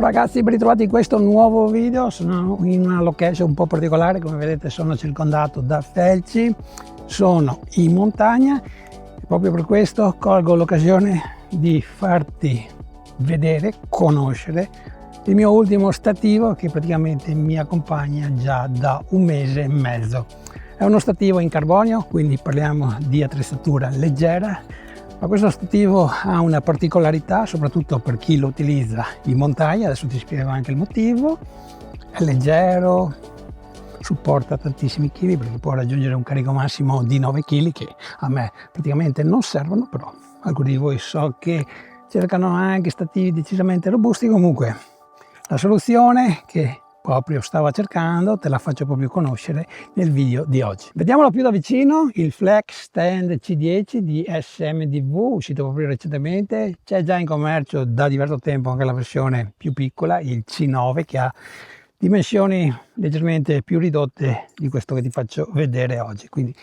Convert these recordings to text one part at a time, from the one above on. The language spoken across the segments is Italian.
ragazzi, ben ritrovati in questo nuovo video. Sono in una location un po' particolare, come vedete sono circondato da felci, sono in montagna e proprio per questo colgo l'occasione di farti vedere, conoscere il mio ultimo stativo che praticamente mi accompagna già da un mese e mezzo. È uno stativo in carbonio, quindi parliamo di attrezzatura leggera, ma questo stativo ha una particolarità, soprattutto per chi lo utilizza in montagna. Adesso ti spiego anche il motivo. È leggero, supporta tantissimi chili perché può raggiungere un carico massimo di 9 kg, che a me praticamente non servono, però alcuni di voi so che cercano anche stativi decisamente robusti. Comunque la soluzione che proprio stavo cercando te la faccio proprio conoscere nel video di oggi. Vediamolo più da vicino: il Flex Stand C10 di SMDV, uscito proprio recentemente. C'è già in commercio da diverso tempo anche la versione più piccola, il C9, che ha dimensioni leggermente più ridotte di questo che ti faccio vedere oggi, quindi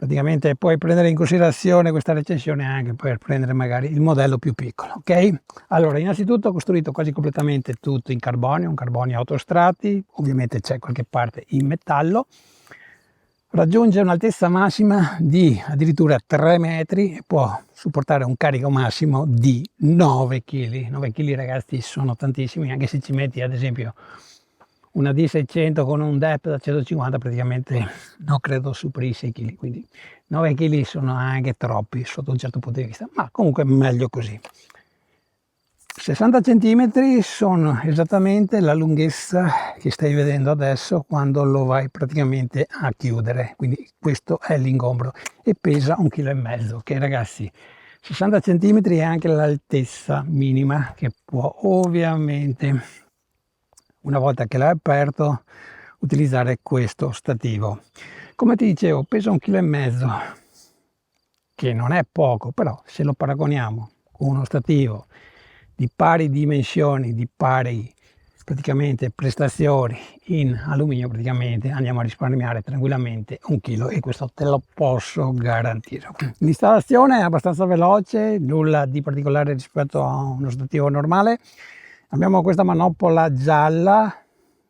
praticamente puoi prendere in considerazione questa recensione anche per prendere magari il modello più piccolo, ok? Allora, innanzitutto ho costruito quasi completamente tutto in carbonio, un carbonio autostrati, ovviamente c'è qualche parte in metallo. Raggiunge un'altezza massima di addirittura 3 metri e può supportare un carico massimo di 9 kg. 9 kg ragazzi sono tantissimi, anche se ci metti ad esempio una D600 con un depth da 150 praticamente non credo superi i 6 kg, quindi 9 kg sono anche troppi sotto un certo punto di vista, ma comunque meglio così. 60 cm sono esattamente la lunghezza che stai vedendo adesso quando lo vai praticamente a chiudere, quindi questo è l'ingombro e pesa 1,5 kg, ok ragazzi? 60 cm è anche l'altezza minima che può ovviamente, una volta che l'hai aperto, utilizzare questo stativo. Come ti dicevo, pesa 1,5 kg, che non è poco, però se lo paragoniamo con uno stativo di pari dimensioni, di pari praticamente prestazioni in alluminio, praticamente andiamo a risparmiare tranquillamente 1 kg e questo te lo posso garantire. L'installazione è abbastanza veloce, nulla di particolare rispetto a uno stativo normale. Abbiamo questa manopola gialla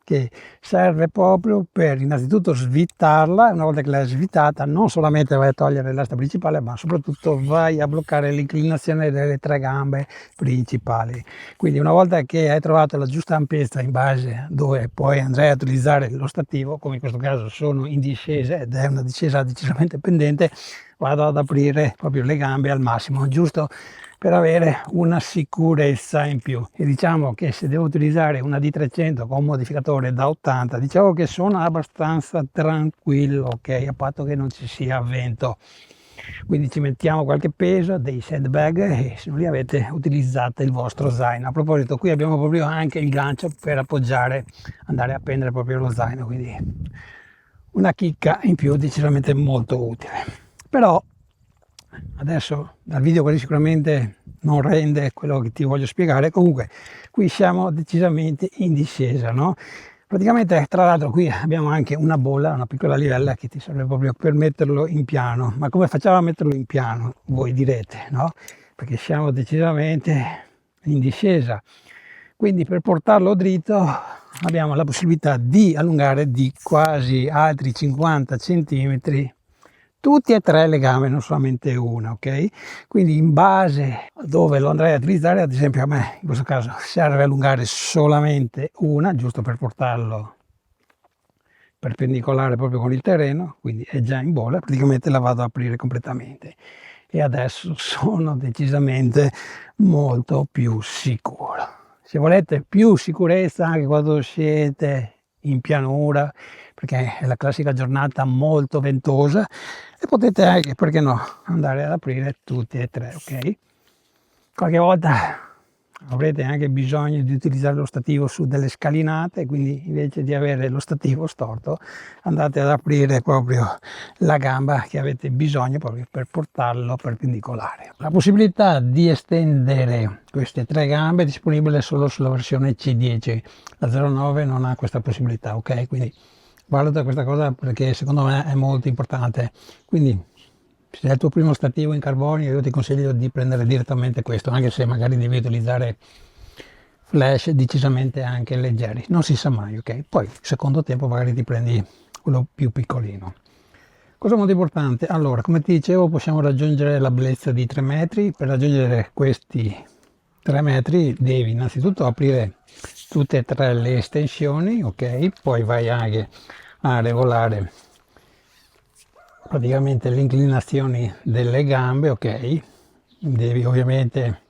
che serve proprio per innanzitutto svitarla. Una volta che l'hai svitata non solamente vai a togliere l'asta principale, ma soprattutto vai a bloccare l'inclinazione delle 3 gambe principali. Quindi una volta che hai trovato la giusta ampiezza in base a dove poi andrai a utilizzare lo stativo, come in questo caso sono in discesa ed è una discesa decisamente pendente, vado ad aprire proprio le gambe al massimo, giusto per avere una sicurezza in più. E diciamo che se devo utilizzare una D300 con un modificatore da 80, diciamo che sono abbastanza tranquillo, ok, a patto che non ci sia vento. Quindi ci mettiamo qualche peso, dei sandbag, e se non li avete utilizzate il vostro zaino. A proposito, qui abbiamo proprio anche il gancio per appoggiare, andare a prendere proprio lo zaino, quindi una chicca in più decisamente molto utile. Però adesso dal video quasi sicuramente non rende quello che ti voglio spiegare. Comunque qui siamo decisamente in discesa, no? Praticamente, tra l'altro, qui abbiamo anche una bolla, una piccola livella che ti serve proprio per metterlo in piano. Ma come facciamo a metterlo in piano? Voi direte, no? Perché siamo decisamente in discesa, quindi per portarlo dritto abbiamo la possibilità di allungare di quasi altri 50 cm tutti e 3 le gambe, non solamente una, ok? Quindi in base a dove lo andrei a utilizzare, ad esempio a me in questo caso serve allungare solamente una, giusto per portarlo perpendicolare proprio con il terreno, quindi è già in bolla, praticamente la vado ad aprire completamente. E adesso sono decisamente molto più sicuro. Se volete più sicurezza anche quando siete in pianura, perché è la classica giornata molto ventosa, e potete anche, perché no, andare ad aprire tutti e 3, ok? Qualche volta avrete anche bisogno di utilizzare lo stativo su delle scalinate, quindi invece di avere lo stativo storto andate ad aprire proprio la gamba che avete bisogno proprio per portarlo perpendicolare. La possibilità di estendere queste 3 gambe è disponibile solo sulla versione C10, la 09 non ha questa possibilità, ok? Quindi valuta questa cosa perché secondo me è molto importante. Quindi se è il tuo primo stativo in carbonio io ti consiglio di prendere direttamente questo, anche se magari devi utilizzare flash decisamente anche leggeri, non si sa mai, ok? Poi il secondo tempo magari ti prendi quello più piccolino. Cosa molto importante, allora come ti dicevo possiamo raggiungere la bellezza di 3 metri. Per raggiungere questi 3 metri devi innanzitutto aprire tutte e tre le estensioni, ok? Poi vai anche a regolare praticamente le inclinazioni delle gambe, ok? Devi ovviamente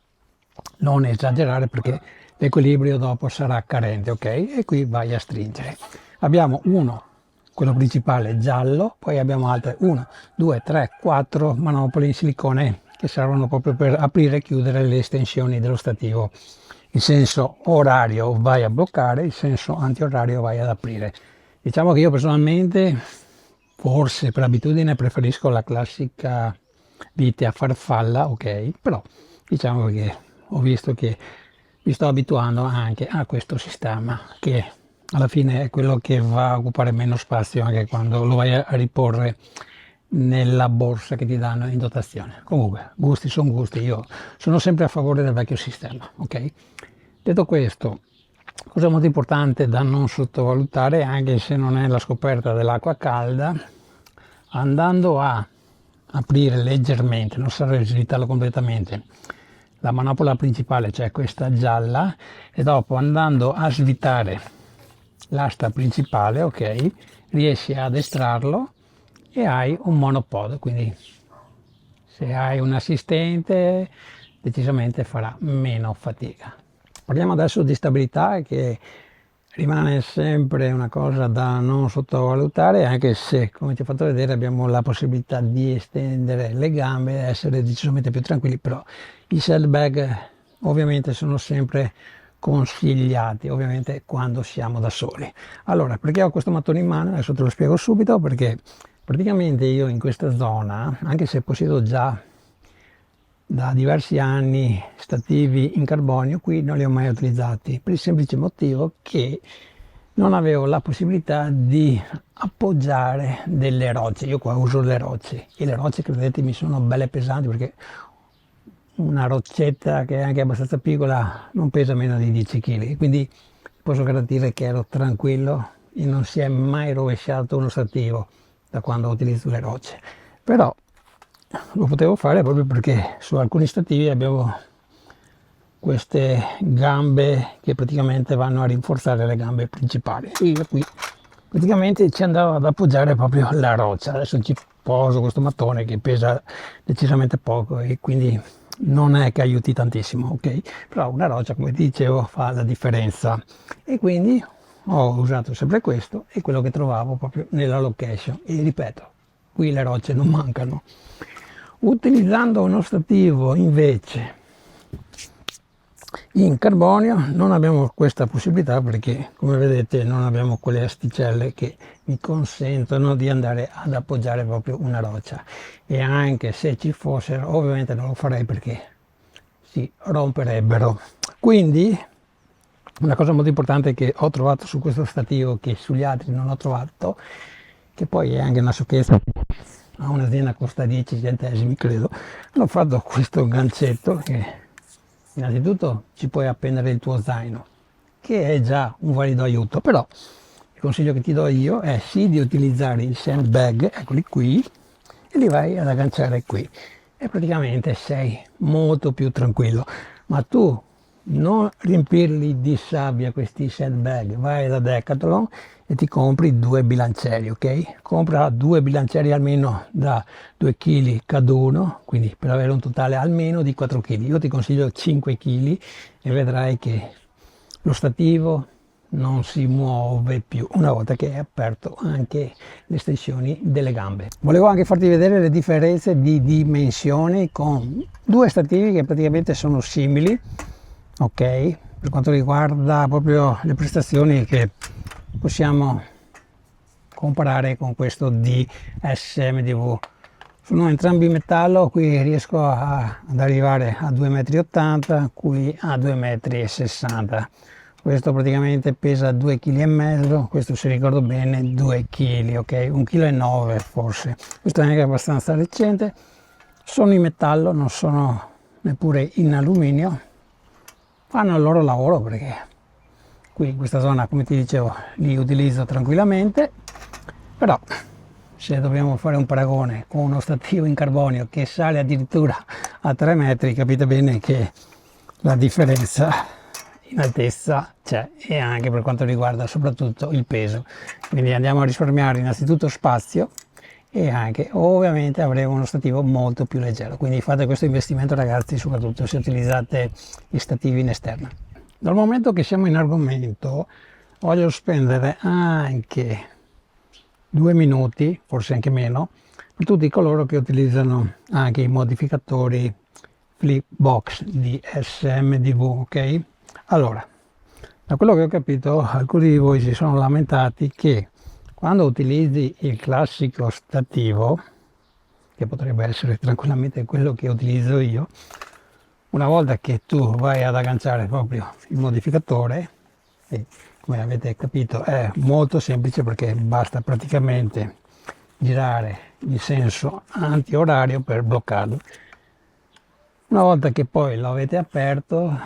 non esagerare perché l'equilibrio dopo sarà carente, ok? E qui vai a stringere. Abbiamo uno, quello principale giallo, poi abbiamo altre 1, 2, 3, 4 manopole in silicone che servono proprio per aprire e chiudere le estensioni dello stativo. Il senso orario vai a bloccare, il senso antiorario vai ad aprire. Diciamo che io personalmente, forse per abitudine, preferisco la classica vite a farfalla, ok? Però diciamo che ho visto che mi sto abituando anche a questo sistema che alla fine è quello che va a occupare meno spazio anche quando lo vai a riporre nella borsa che ti danno in dotazione. Comunque, gusti sono gusti, io sono sempre a favore del vecchio sistema, ok? Detto questo, cosa molto importante da non sottovalutare, anche se non è la scoperta dell'acqua calda, andando a aprire leggermente, non serve slitarlo completamente, la manopola principale, cioè questa gialla, e dopo andando a svitare l'asta principale, ok, riesci ad estrarlo e hai un monopod. Quindi se hai un assistente decisamente farà meno fatica. Parliamo adesso di stabilità, che rimane sempre una cosa da non sottovalutare, anche se, come ti ho fatto vedere, abbiamo la possibilità di estendere le gambe e essere decisamente più tranquilli, però i saddlebag ovviamente sono sempre consigliati, ovviamente quando siamo da soli. Allora, perché ho questo mattone in mano? Adesso te lo spiego subito, perché praticamente io in questa zona, anche se possiedo già da diversi anni stativi in carbonio, qui non li ho mai utilizzati per il semplice motivo che non avevo la possibilità di appoggiare delle rocce. Io qua uso le rocce e le rocce, credetemi, sono belle pesanti, perché una roccetta che è anche abbastanza piccola non pesa meno di 10 kg, quindi posso garantire che ero tranquillo e non si è mai rovesciato uno stativo da quando utilizzo le rocce. Però lo potevo fare proprio perché su alcuni stativi abbiamo queste gambe che praticamente vanno a rinforzare le gambe principali. Io qui praticamente ci andavo ad appoggiare proprio la roccia. Adesso ci poso questo mattone che pesa decisamente poco e quindi non è che aiuti tantissimo, ok? Però una roccia, come ti dicevo, fa la differenza, e quindi ho usato sempre questo e quello che trovavo proprio nella location. E ripeto, qui le rocce non mancano. Utilizzando uno stativo invece in carbonio non abbiamo questa possibilità, perché come vedete non abbiamo quelle asticelle che mi consentono di andare ad appoggiare proprio una roccia, e anche se ci fossero ovviamente non lo farei perché si romperebbero. Quindi una cosa molto importante che ho trovato su questo stativo, che sugli altri non ho trovato, che poi è anche una sciocchezza, a un'azienda costa 10 centesimi credo, hanno fatto questo gancetto che innanzitutto ci puoi appendere il tuo zaino, che è già un valido aiuto. Però il consiglio che ti do io è sì di utilizzare i sandbag, eccoli qui, e li vai ad agganciare qui e praticamente sei molto più tranquillo. Ma tu non riempirli di sabbia questi sandbag, vai da Decathlon e ti compri 2 bilancieri, ok? Compra 2 bilancieri almeno da 2 kg caduno, quindi per avere un totale almeno di 4 kg. Io ti consiglio 5 kg e vedrai che lo stativo non si muove più una volta che è aperto anche le estensioni delle gambe. Volevo anche farti vedere le differenze di dimensioni con due stativi che praticamente sono simili, ok, per quanto riguarda proprio le prestazioni che possiamo comparare con questo di SMDV. Sono entrambi in metallo, qui riesco ad arrivare a 2,80 m, qui a 2,60 m. Questo praticamente pesa 2,5 kg, questo se ricordo bene 2 kg, ok, 1,9 kg forse. Questo è anche abbastanza recente. Sono in metallo, non sono neppure in alluminio. fanno il loro lavoro, perché qui in questa zona, come ti dicevo, li utilizzo tranquillamente. Però se dobbiamo fare un paragone con uno stativo in carbonio che sale addirittura a 3 metri, capite bene che la differenza in altezza c'è, e anche per quanto riguarda soprattutto il peso. Quindi andiamo a risparmiare innanzitutto spazio, e anche ovviamente avremo uno stativo molto più leggero. Quindi fate questo investimento, ragazzi, soprattutto se utilizzate gli stativi in esterna. Dal momento che siamo in argomento, voglio spendere anche 2 minuti, forse anche meno, per tutti coloro che utilizzano anche i modificatori flip box di SMDV, ok? Allora, da quello che ho capito, alcuni di voi si sono lamentati che quando utilizzi il classico stativo, che potrebbe essere tranquillamente quello che utilizzo io, una volta che tu vai ad agganciare proprio il modificatore, e come avete capito è molto semplice, perché basta praticamente girare il senso antiorario per bloccarlo. Una volta che poi lo avete aperto,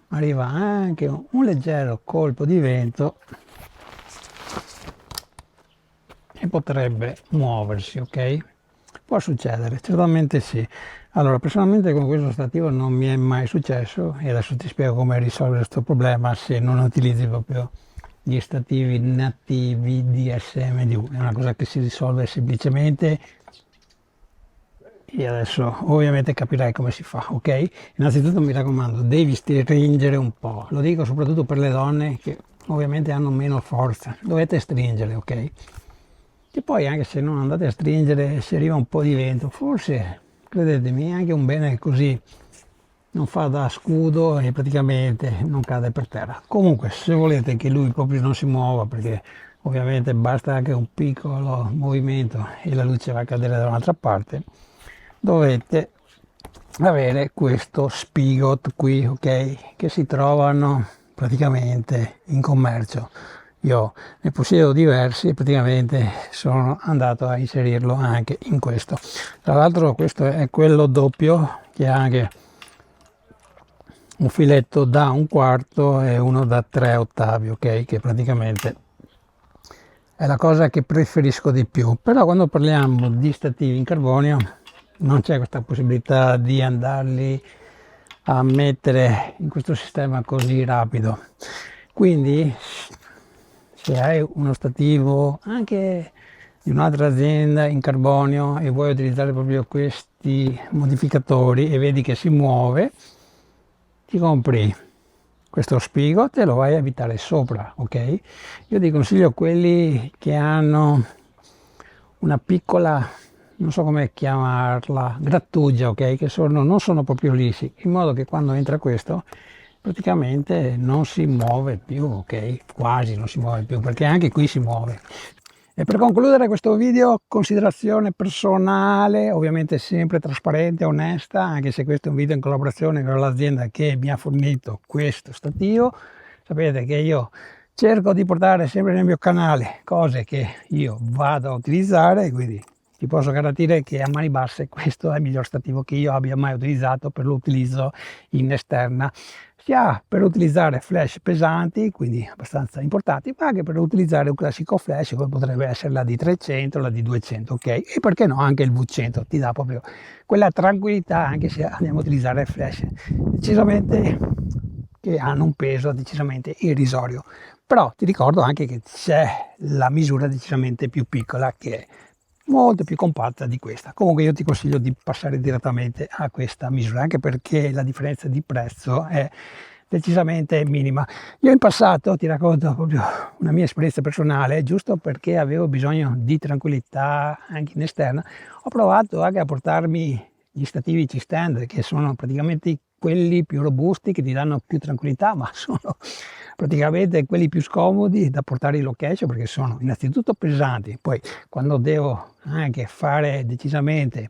arriva anche un leggero colpo di vento e potrebbe muoversi, ok? Può succedere, certamente sì. Allora, personalmente con questo stativo non mi è mai successo, e adesso ti spiego come risolvere questo problema se non utilizzi proprio gli stativi nativi di SMDV. È una cosa che si risolve semplicemente, e adesso ovviamente capirai come si fa, ok? Innanzitutto mi raccomando, devi stringere un po', lo dico soprattutto per le donne che ovviamente hanno meno forza, dovete stringere, ok? E poi anche se non andate a stringere, se arriva un po' di vento, forse, credetemi, anche un bene così non fa da scudo e praticamente non cade per terra. Comunque, se volete che lui proprio non si muova, perché ovviamente basta anche un piccolo movimento e la luce va a cadere da un'altra parte, dovete avere questo spigot qui, ok, che si trovano praticamente in commercio. Io ne possiedo diversi e praticamente sono andato a inserirlo anche in questo. Tra l'altro questo è quello doppio, che ha anche un filetto da 1/4 e uno da 3 ottavi, ok, che praticamente è la cosa che preferisco di più. Però quando parliamo di stativi in carbonio non c'è questa possibilità di andarli a mettere in questo sistema così rapido. Quindi se hai uno stativo anche di un'altra azienda in carbonio e vuoi utilizzare proprio questi modificatori e vedi che si muove, ti compri questo spigot e lo vai a avvitare sopra, ok? Io ti consiglio quelli che hanno una piccola, non so come chiamarla, grattugia, ok? Che non sono proprio lissi, in modo che quando entra questo praticamente non si muove più, ok? Quasi non si muove più, perché anche qui si muove. E per concludere questo video, considerazione personale, ovviamente sempre trasparente, onesta, anche se questo è un video in collaborazione con l'azienda che mi ha fornito questo stativo. Sapete che io cerco di portare sempre nel mio canale cose che io vado a utilizzare, quindi ti posso garantire che a mani basse questo è il miglior stativo che io abbia mai utilizzato per l'utilizzo in esterna, sia per utilizzare flash pesanti, quindi abbastanza importanti, ma anche per utilizzare un classico flash come potrebbe essere la D300, la D200, ok? E perché no anche il V100, ti dà proprio quella tranquillità anche se andiamo a utilizzare flash decisamente che hanno un peso decisamente irrisorio. Però ti ricordo anche che c'è la misura decisamente più piccola, che è molto più compatta di questa. Comunque io ti consiglio di passare direttamente a questa misura, anche perché la differenza di prezzo è decisamente minima. Io in passato, ti racconto proprio una mia esperienza personale, giusto perché avevo bisogno di tranquillità anche in esterna, ho provato anche a portarmi gli stativi C-stand, che sono praticamente quelli più robusti, che ti danno più tranquillità, ma sono praticamente quelli più scomodi da portare in location, perché sono innanzitutto pesanti. Poi quando devo anche fare decisamente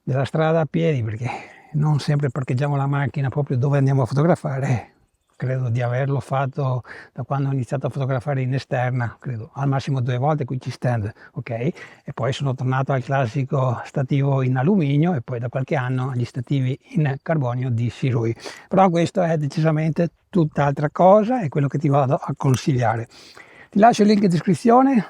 della strada a piedi, perché non sempre parcheggiamo la macchina proprio dove andiamo a fotografare, credo di averlo fatto da quando ho iniziato a fotografare in esterna, credo al massimo 2 volte qui ci stand, ok? E poi sono tornato al classico stativo in alluminio e poi da qualche anno agli stativi in carbonio di Sirui. Però questo è decisamente tutt'altra cosa, è quello che ti vado a consigliare. Ti lascio il link in descrizione,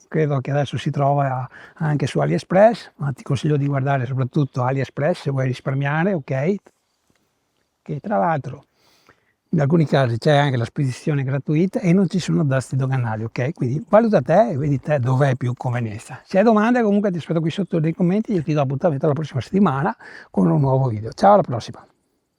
credo che adesso si trova anche su AliExpress, ma ti consiglio di guardare soprattutto AliExpress se vuoi risparmiare, ok? Che tra l'altro in alcuni casi c'è anche la spedizione gratuita e non ci sono dazi doganali, ok? Quindi valuta te e vedi te dove è più convenienza. Se hai domande comunque ti aspetto qui sotto nei commenti, io ti do appuntamento la prossima settimana con un nuovo video. Ciao, alla prossima!